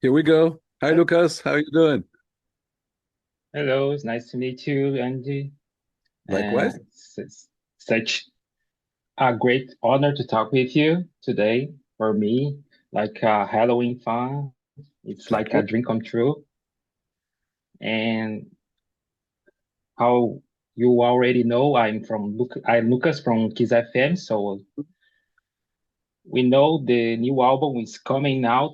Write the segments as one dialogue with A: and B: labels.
A: Here we go. Hi, Lucas. How you doing?
B: Hello, it's nice to meet you, Andy.
A: Likewise.
B: It's such a great honor to talk with you today. For me, like Halloween fun, it's
A: Thank
B: like
A: you.
B: a dream come true. And how you already know, I'm Lucas from Kiss FM. So we know the new album is coming out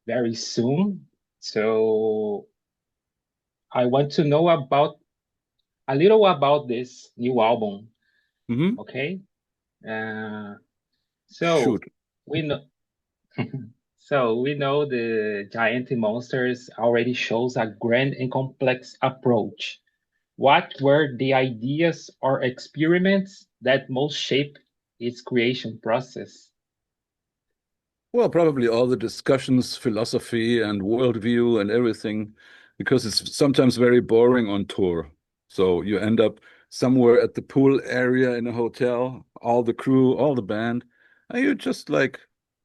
B: very soon. So I want to know about a little about this new album.
A: Hmm.
B: Okay. Uh, So
A: Shoot.
B: we know, so we know the giant monsters already shows a grand and complex approach. What were the ideas or experiments that most shaped its creation process?
A: Well, probably all the discussions, philosophy, and worldview and everything, because it's sometimes very boring on tour. So you end up somewhere at the pool area in a hotel, all the crew, all the band, and you just like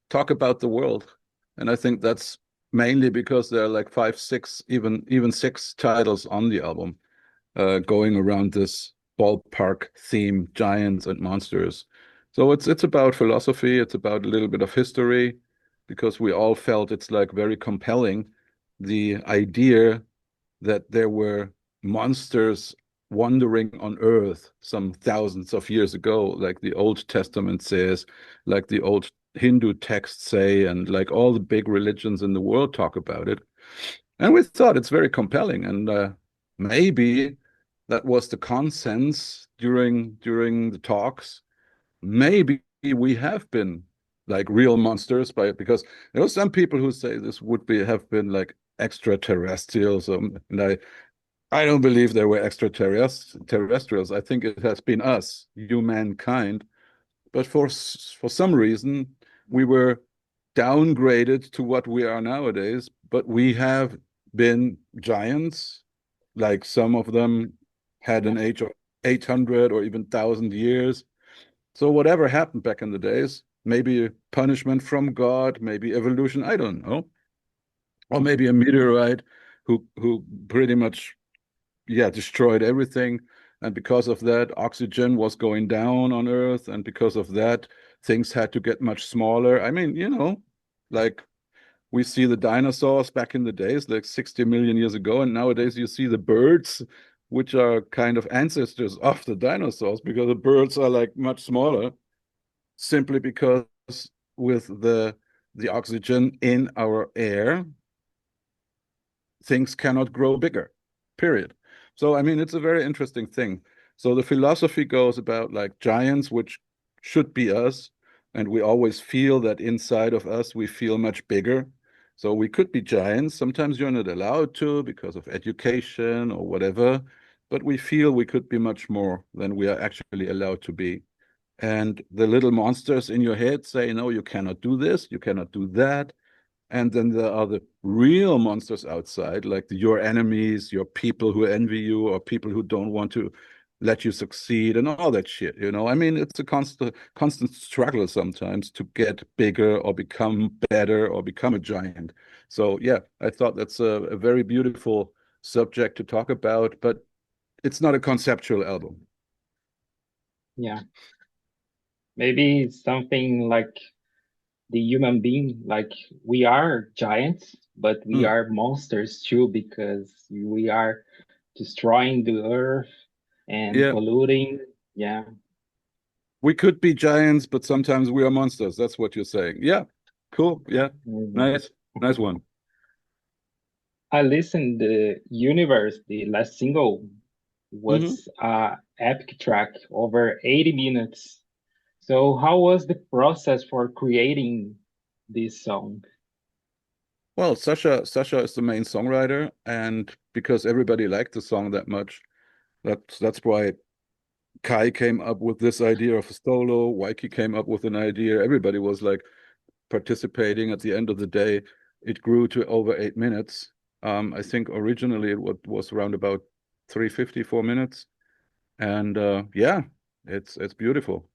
A: talk about the world. And I think that's mainly because there are like five, six, even six titles on the album. Going around this ballpark theme, giants and monsters. So it's about philosophy, it's about a little bit of history, because we all felt it's like very compelling, the idea that there were monsters wandering on Earth some thousands of years ago, like the Old Testament says, like the old Hindu texts say, and like all the big religions in the world talk about it. And we thought it's very compelling, and maybe that was the consensus during the talks. Maybe we have been like real monsters because there are some people who say this would be have been like extraterrestrials, and I don't believe there were extraterrestrials. I think it has been us, humankind, but for some reason we were downgraded to what we are nowadays. But we have been giants, like some of them had
B: Yeah,
A: an age of 800 or even 1,000 years. So whatever happened back in the days, maybe punishment from God, maybe evolution, I don't know, or maybe a meteorite who pretty much, yeah, destroyed everything. And because of that, oxygen was going down on Earth. And because of that, things had to get much smaller. I mean, like we see the dinosaurs back in the days, like 60 million years ago. And nowadays you see the birds, which are kind of ancestors of the dinosaurs, because the birds are like much smaller, simply because with the oxygen in our air, things cannot grow bigger, period. So, I mean, it's a very interesting thing. So the philosophy goes about like giants, which should be us, and we always feel that inside of us we feel much bigger. So we could be giants. Sometimes you're not allowed to because of education or whatever, but we feel we could be much more than we are actually allowed to be. And the little monsters in your head say, no, you cannot do this, you cannot do that. And then there are the real monsters outside, like your enemies, your people who envy you, or people who don't want to let you succeed, and all that shit. I mean, it's a constant struggle sometimes to get bigger or become better or become a giant. So yeah, I thought that's a very beautiful subject to talk about, but it's not a conceptual album.
B: yeah. Maybe something like the human being, like we are giants, but we
A: Hmm.
B: are monsters too because we are destroying the earth and
A: Yeah,
B: polluting. Yeah.
A: we could be giants, but sometimes we are monsters. That's what you're saying. Yeah, cool. Yeah,
B: Mhm.
A: nice, nice one.
B: I listened the Universe, the last single
A: Hmm.
B: was a epic track over 80 minutes. So how was the process for creating this song?
A: Well, Sasha is the main songwriter, and because everybody liked the song that much, that's why Kai came up with this idea of a solo. Waiki came up with an idea. Everybody was like participating. At the end of the day, it grew to over 8 minutes. I think originally it was around about 354 minutes, and yeah, it's beautiful.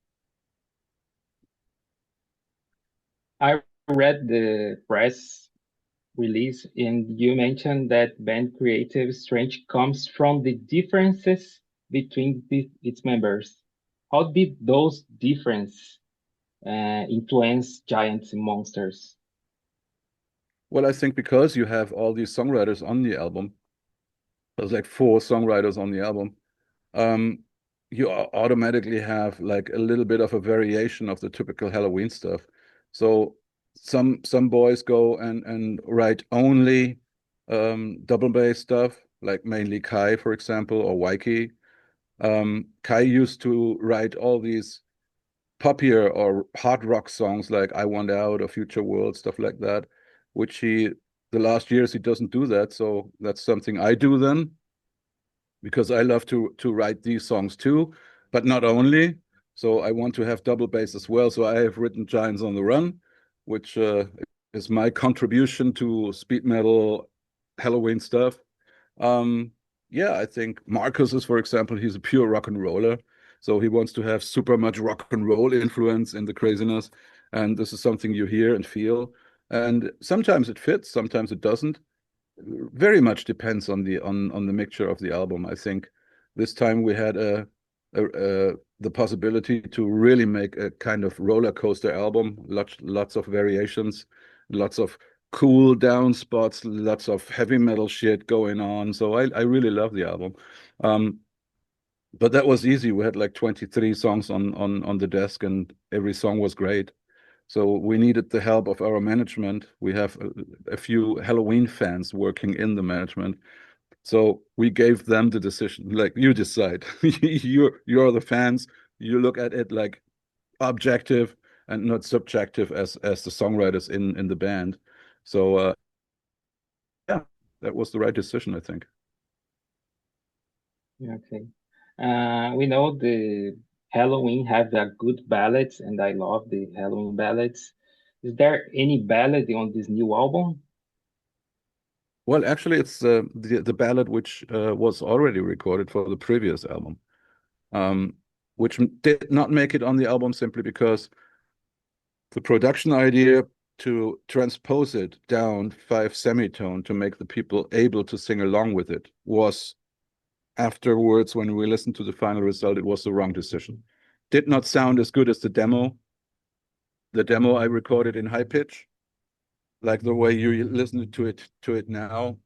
B: I read the press release, and you mentioned that band creative strength comes from the differences between its members. How did those differences influence Giants and Monsters?
A: Well, I think because you have all these songwriters on the album, there's like 4 songwriters on the album, um, you automatically have like a little bit of a variation of the typical Helloween stuff. So some boys go and write only double bass stuff, like mainly Kai, for example, or Waiki. Kai used to write all these poppier or hard rock songs like I Want Out or Future World, stuff like that, which the last years he doesn't do that. So that's something I do then, because I love to write these songs too, but not only. So I want to have double bass as well. So I have written Giants on the Run, which is my contribution to speed metal Helloween stuff. Um, yeah, I think Marcus is, for example, he's a pure rock and roller. So he wants to have super much rock and roll influence in the craziness. And this is something you hear and feel. And sometimes it fits, sometimes it doesn't. Very much depends on the mixture of the album. I think this time we had the possibility to really make a kind of roller coaster album, lots of variations, lots of cool down spots, lots of heavy metal shit going on. So I really love the album. Um, but that was easy. We had like 23 songs on the desk, and every song was great. So we needed the help of our management. We have a few Helloween fans working in the management. So we gave them the decision, like, you decide. You're the fans. You look at it like objective and not subjective as the songwriters in the band. So yeah, that was the right decision, I think.
B: Okay. We know the Halloween have a good ballads, and I love the Halloween ballads. Is there any ballad on this new album?
A: Well, actually, it's the ballad which was already recorded for the previous album, um, which did not make it on the album simply because the production idea to transpose it down 5 semitone to make the people able to sing along with it was, afterwards, when we listened to the final result, it was the wrong decision. Did not sound as good as the demo. The demo I recorded in high pitch, like the way you listen to it now.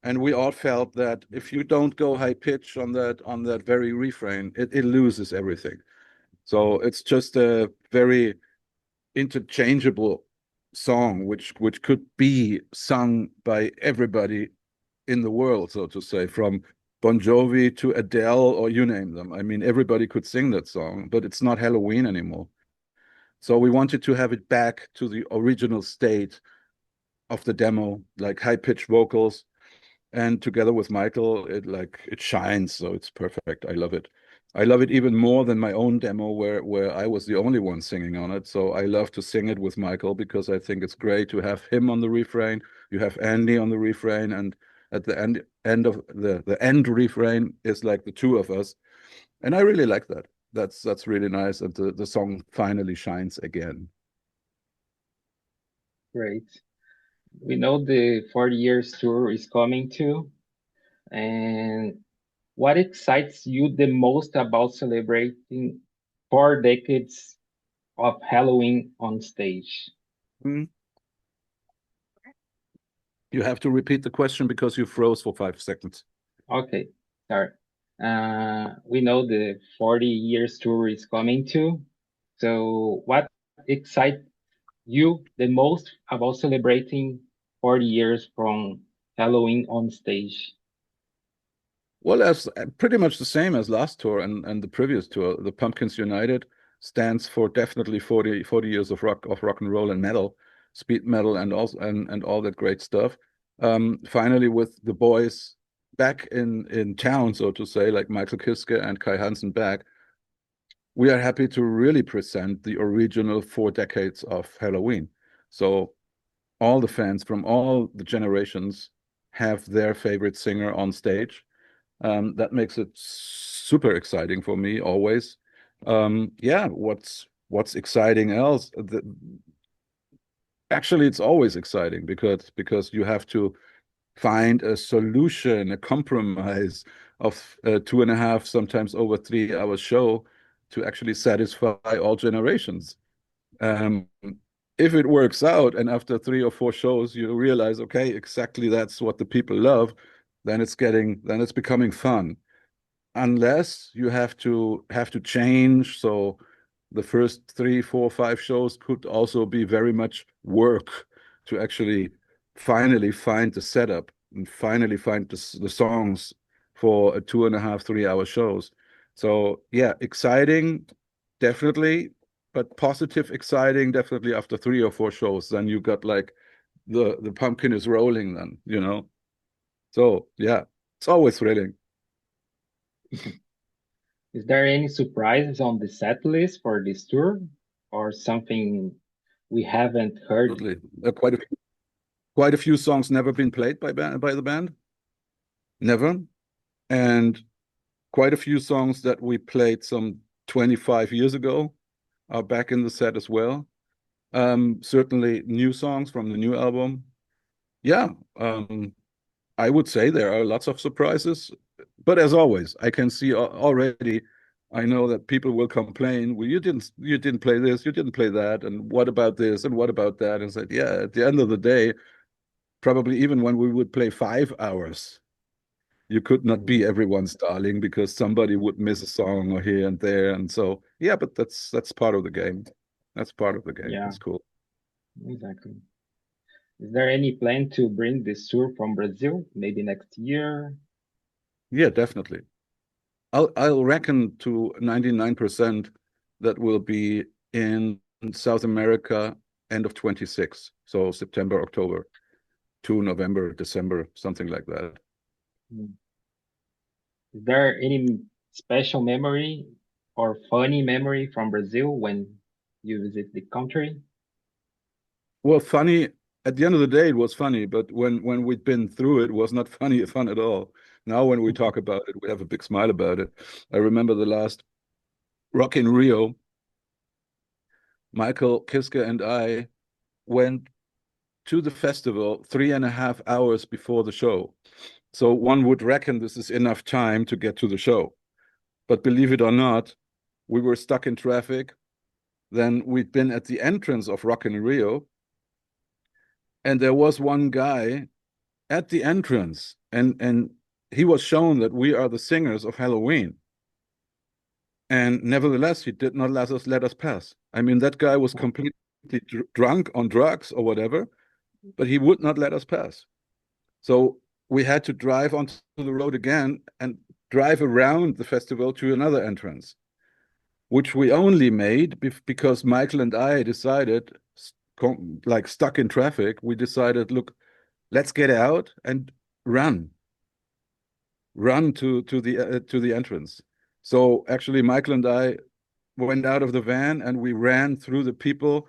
A: And we all felt that if you don't go high pitch on that very refrain, it loses everything. So it's just a very interchangeable song which could be sung by everybody in the world, so to say, from Bon Jovi to Adele, or you name them. I mean, everybody could sing that song, but it's not Halloween anymore. So we wanted to have it back to the original state of the demo, like high-pitched vocals, and together with Michael, it shines, so it's perfect. I love it. I love it even more than my own demo where I was the only one singing on it. So I love to sing it with Michael because I think it's great to have him on the refrain. You have Andy on the refrain, and at the end of the end refrain is like the two of us. And I really like that. That's really nice. And the song finally shines again.
B: Great. We know the 40 years tour is coming too. And what excites you the most about celebrating 4 decades of Halloween on stage?
A: Mm. You have to repeat the question because you froze for 5 seconds.
B: Okay, sorry. We know the 40 years tour is coming too. So what excites you the most about celebrating 40 years from Halloween on stage?
A: Well, as pretty much the same as last tour and the previous tour. The Pumpkins United stands for definitely 40 years of rock and roll and metal, speed metal, and also and all that great stuff. Finally, with the boys back in town, so to say, like Michael Kiske and Kai Hansen back, we are happy to really present the original 4 decades of Halloween. So all the fans from all the generations have their favorite singer on stage. That makes it super exciting for me always. Yeah, what's exciting else? Actually, it's always exciting because you have to find a solution, a compromise of 2.5, sometimes over 3 hour show to actually satisfy all generations. Um, if it works out and after 3 or 4 shows you realize, okay, exactly that's what the people love, then it's becoming fun. Unless you have to change. So the first 3, 4, 5 shows could also be very much work to actually finally find the setup and finally find the songs for a 2.5, 3 hour shows. So yeah, exciting, definitely, but positive exciting, definitely after 3 or 4 shows. Then you got like the pumpkin is rolling then. So yeah, it's always thrilling.
B: Is there any surprises on the set list for this tour or something we haven't heard?
A: Absolutely. Quite a few songs never been played by the band, never, and quite a few songs that we played some 25 years ago are back in the set as well. Certainly new songs from the new album. Yeah, I would say there are lots of surprises, but as always, I can see already. I know that people will complain. Well, you didn't play this, you didn't play that, and what about this, and what about that? And said, yeah, at the end of the day, probably even when we would play 5 hours, you could not be everyone's darling because somebody would miss a song or here and there. And so, yeah, but that's part of the game. That's part of the game.
B: Yeah,
A: It's cool.
B: exactly. Is there any plan to bring this tour from Brazil, maybe next year?
A: Yeah, definitely. I'll reckon to 99% that will be in South America end of 26. So September, October to November, December, something like that.
B: Hmm. Is there any special memory or funny memory from Brazil when you visit the country?
A: Well, funny. At the end of the day, it was funny, but when we'd been through it, was not funny fun at all. Now, when we talk about it, we have a big smile about it. I remember the last Rock in Rio. Michael Kiske and I went to the festival 3.5 hours before the show. So one would reckon this is enough time to get to the show. But believe it or not, we were stuck in traffic. Then we'd been at the entrance of Rock in Rio, and there was one guy at the entrance, and he was shown that we are the singers of Helloween. And nevertheless, he did not let us pass. I mean, that guy was completely drunk on drugs or whatever, but he would not let us pass. So we had to drive onto the road again and drive around the festival to another entrance, which we only made because Michael and I decided, like stuck in traffic, we decided, look, let's get out and run to the entrance. So actually, Michael and I went out of the van and we ran through the people,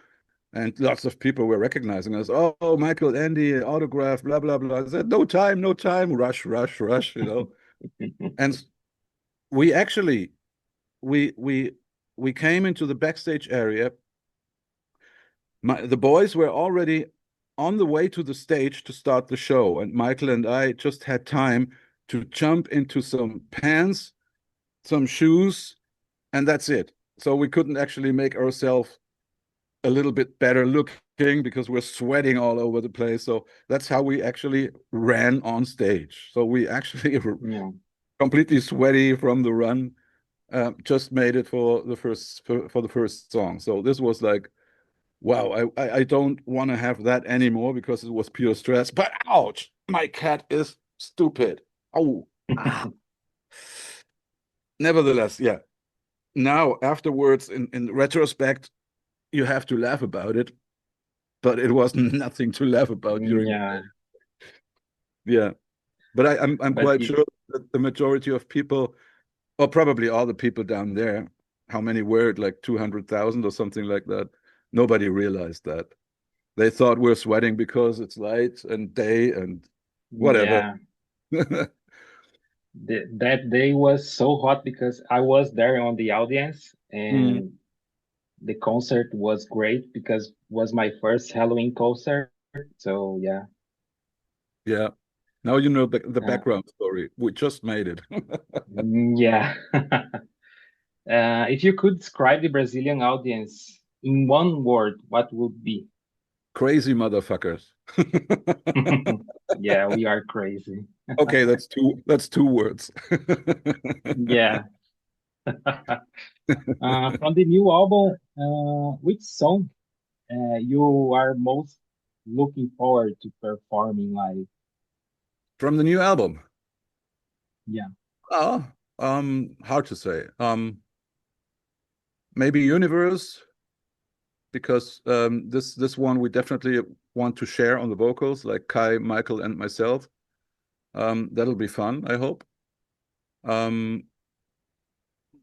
A: and lots of people were recognizing us. Oh, Michael, Andy, autograph, blah blah blah. I said, no time, no time, rush, rush, rush. And we actually we came into the backstage area. The boys were already on the way to the stage to start the show, and Michael and I just had time to jump into some pants, some shoes, and that's it. So we couldn't actually make ourselves a little bit better looking because we're sweating all over the place. So that's how we actually ran on stage. So we actually
B: Yeah.
A: completely sweaty from the run, just made it for the first song. So this was like, wow, I don't want to have that anymore because it was pure stress. But ouch, my cat is stupid. Oh, ah. Nevertheless, yeah. Now afterwards, in retrospect, you have to laugh about it, but it was nothing to laugh about during the
B: Yeah,
A: day. Yeah, but I'm
B: but
A: quite sure that the majority of people, or probably all the people down there, how many were it, like 200,000 or something like that? Nobody realized that. They thought we're sweating because it's light and day and whatever.
B: yeah, that day was so hot because I was there on the audience
A: Mm.
B: and the concert was great because it was my first Halloween concert. So yeah.
A: Yeah. Now you know the
B: Uh,
A: background story. We just made it.
B: yeah. If you could describe the Brazilian audience in one word, what would be?
A: Crazy motherfuckers.
B: Yeah, we are crazy.
A: Okay, that's two words.
B: Yeah. From the new album, which song you are most looking forward to performing live?
A: From the new album.
B: Yeah.
A: Oh, hard to say. Maybe Universe, because this one we definitely want to share on the vocals, like Kai, Michael, and myself. That'll be fun, I hope.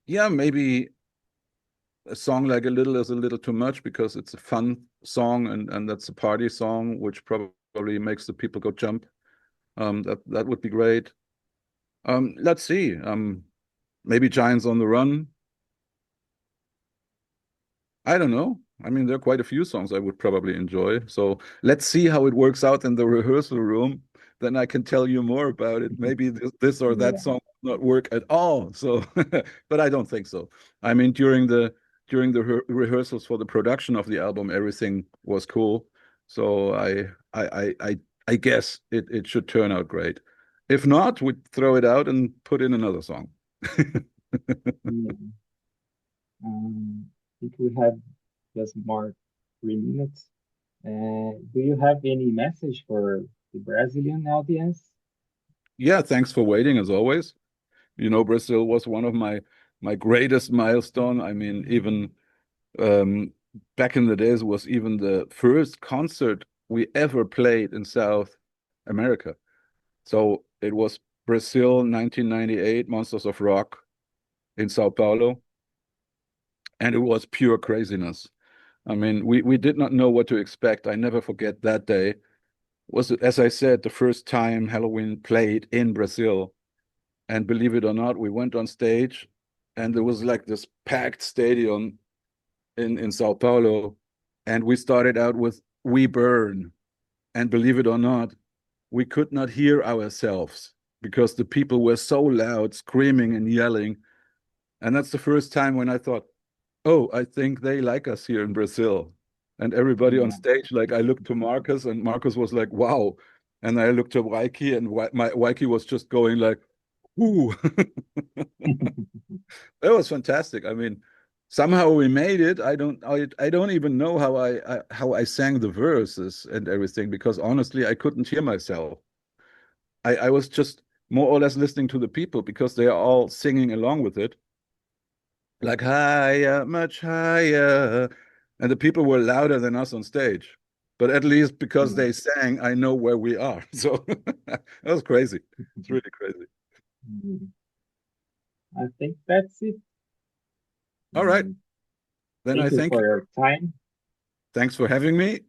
A: Yeah, maybe a song like A Little is a little too much because it's a fun song and that's a party song, which probably makes the people go jump. That would be great. Let's see. Maybe Giants on the Run. I don't know. I mean, there are quite a few songs I would probably enjoy. So let's see how it works out in the rehearsal room. Then I can tell you more about it. Maybe this or that
B: Yeah.
A: song will not work at all. So, but I don't think so. I mean, during the rehearsals for the production of the album, everything was cool. So I guess it should turn out great. If not, we'd throw it out and put in another song.
B: Yeah. I think we have just more 3 minutes. Do you have any message for the Brazilian audience?
A: Yeah, thanks for waiting as always. You know, Brazil was one of my greatest milestone. I mean, even um, back in the days was even the first concert we ever played in South America. So it was Brazil 1998, Monsters of Rock in Sao Paulo, and it was pure craziness. I mean, we did not know what to expect. I never forget that day. Was, as I said, the first time Helloween played in Brazil. And believe it or not, we went on stage and there was like this packed stadium in Sao Paulo. And we started out with We Burn. And believe it or not, we could not hear ourselves because the people were so loud, screaming and yelling. And that's the first time when I thought, oh, I think they like us here in Brazil. And everybody on
B: Yeah.
A: stage, like I looked to Marcus and Marcus was like, wow. And I looked to Waiki and Waiki was just going like, ooh. It was fantastic. I mean, somehow we made it. I don't even know how I sang the verses and everything because honestly, I couldn't hear myself. I was just more or less listening to the people because they are all singing along with it, like higher, much higher, and the people were louder than us on stage. But at least because
B: Yeah.
A: they sang, I know where we are. So that was crazy. It's really crazy.
B: Mm, I think that's it.
A: All right.
B: Mm,
A: Then I
B: Thank you
A: thank
B: for
A: you.
B: your time.
A: Thanks for having me.